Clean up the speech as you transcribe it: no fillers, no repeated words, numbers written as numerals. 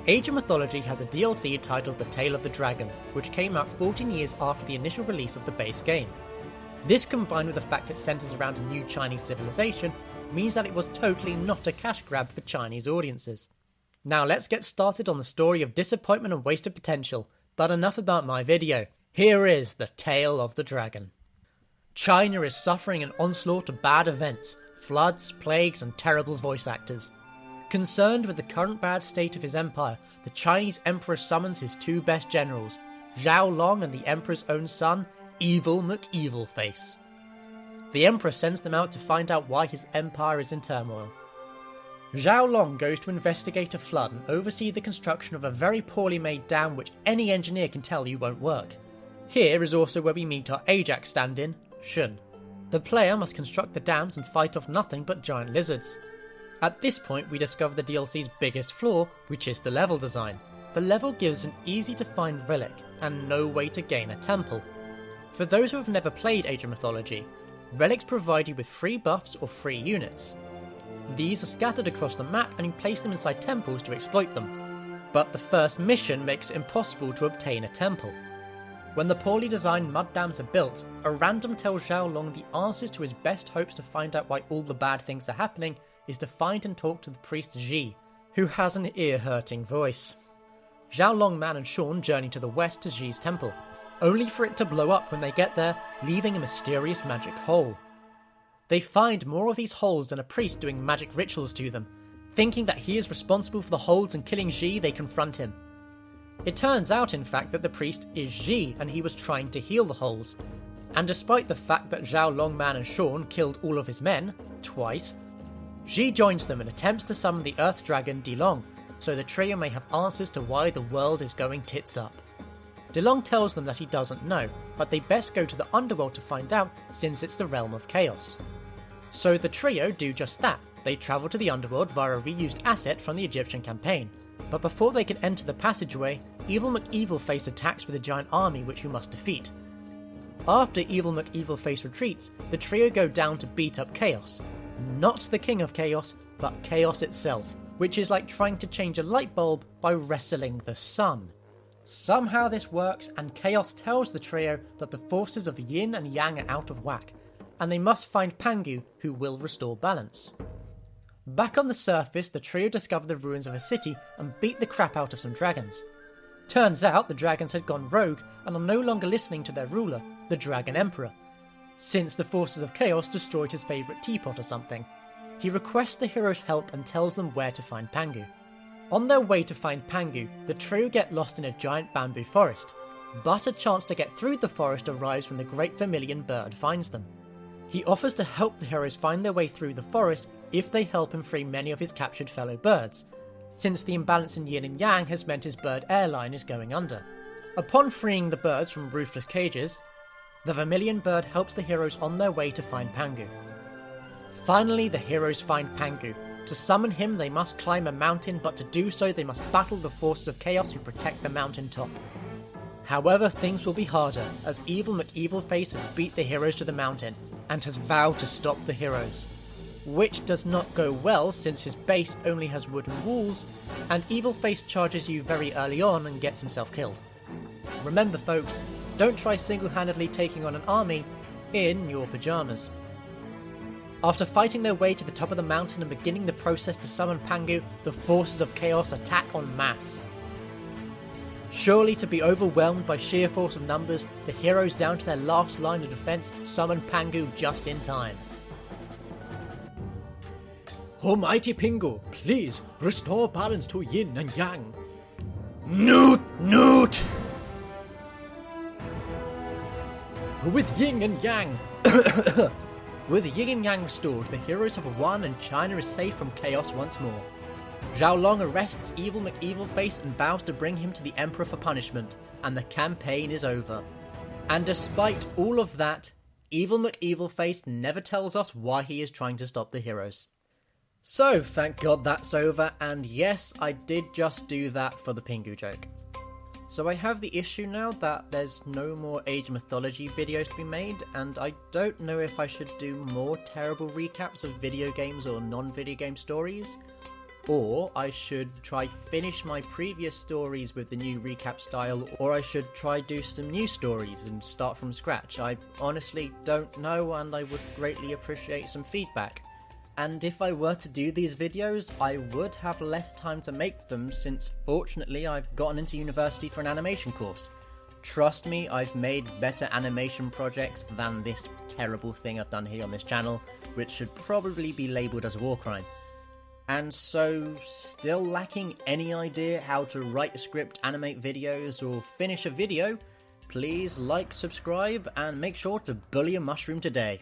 Age of Mythology has a DLC titled The Tale of the Dragon, which came out 14 years after the initial release of the base game. This, combined with the fact it centers around a new Chinese civilization, means that it was totally not a cash grab for Chinese audiences. Now let's get started on the story of disappointment and wasted potential, but enough about my video. Here is The Tale of the Dragon. China is suffering an onslaught of bad events, floods, plagues, and terrible voice actors. Concerned with the current bad state of his empire, the Chinese emperor summons his two best generals, Zhao Long and the emperor's own son, Evil McEvilface. The emperor sends them out to find out why his empire is in turmoil. Zhao Long goes to investigate a flood and oversee the construction of a very poorly made dam which any engineer can tell you won't work. Here is also where we meet our Ajax stand-in, Shun. The player must construct the dams and fight off nothing but giant lizards. At this point we discover the DLC's biggest flaw, which is the level design. The level gives an easy to find relic and no way to gain a temple. For those who have never played Age of Mythology, relics provide you with free buffs or free units. These are scattered across the map and you place them inside temples to exploit them. But the first mission makes it impossible to obtain a temple. When the poorly designed mud dams are built, a random tells Zhao Long the answers to his best hopes to find out why all the bad things are happening is to find and talk to the priest Ji, who has an ear-hurting voice. Zhao Long Man and Sean journey to the west to Ji's temple, only for it to blow up when they get there, leaving a mysterious magic hole. They find more of these holes and a priest doing magic rituals to them. Thinking that he is responsible for the holes and killing Ji, they confront him. It turns out in fact that the priest is Ji and he was trying to heal the holes. And despite the fact that Zhao Longman and Sean killed all of his men, twice, Ji joins them and attempts to summon the earth dragon DeLong, so the trio may have answers to why the world is going tits up. DeLong tells them that he doesn't know, but they best go to the underworld to find out since it's the realm of chaos. So the trio do just that. They travel to the underworld via a reused asset from the Egyptian campaign. But before they can enter the passageway, Evil McEvilface attacks with a giant army which you must defeat. After Evil McEvilface retreats, the trio go down to beat up Chaos. Not the King of Chaos, but Chaos itself, which is like trying to change a light bulb by wrestling the sun. Somehow this works and Chaos tells the trio that the forces of Yin and Yang are out of whack, and they must find Pangu, who will restore balance. Back on the surface, the trio discover the ruins of a city and beat the crap out of some dragons. Turns out the dragons had gone rogue and are no longer listening to their ruler, the Dragon Emperor, since the forces of chaos destroyed his favourite teapot or something. He requests the heroes' help and tells them where to find Pangu. On their way to find Pangu, the trio get lost in a giant bamboo forest, but a chance to get through the forest arrives when the great vermilion bird finds them. He offers to help the heroes find their way through the forest if they help him free many of his captured fellow birds, since the imbalance in yin and yang has meant his bird airline is going under. Upon freeing the birds from ruthless cages, the vermilion bird helps the heroes on their way to find Pangu. Finally, the heroes find Pangu. To summon him they must climb a mountain, but to do so they must battle the forces of chaos who protect the mountain top. However, things will be harder, as Evil McEvilface has beat the heroes to the mountain, and has vowed to stop the heroes. Which does not go well since his base only has wooden walls, and Evilface charges you very early on and gets himself killed. Remember folks, don't try single-handedly taking on an army in your pyjamas. After fighting their way to the top of the mountain and beginning the process to summon Pangu, the forces of chaos attack en masse. Surely to be overwhelmed by sheer force of numbers, the heroes down to their last line of defense summon Pangu just in time. Almighty Pingu, please restore balance to yin and yang. Noot! Noot! With yin and yang... With yin and yang restored, the heroes have won and China is safe from chaos once more. Zhao Long arrests Evil McEvilface and vows to bring him to the Emperor for punishment, and the campaign is over. And despite all of that, Evil McEvilface never tells us why he is trying to stop the heroes. So, thank God that's over, and yes, I did just do that for the Pingu joke. So I have the issue now that there's no more Age of Mythology videos to be made, and I don't know if I should do more terrible recaps of video games or non-video game stories, Or I should try finish my previous stories with the new recap style, or I should try do some new stories and start from scratch. I honestly don't know, and I would greatly appreciate some feedback. And if I were to do these videos, I would have less time to make them, since fortunately I've gotten into university for an animation course. Trust me, I've made better animation projects than this terrible thing I've done here on this channel, which should probably be labelled as a war crime. And so, still lacking any idea how to write a script, animate videos, or finish a video? Please like, subscribe, and make sure to bully a mushroom today.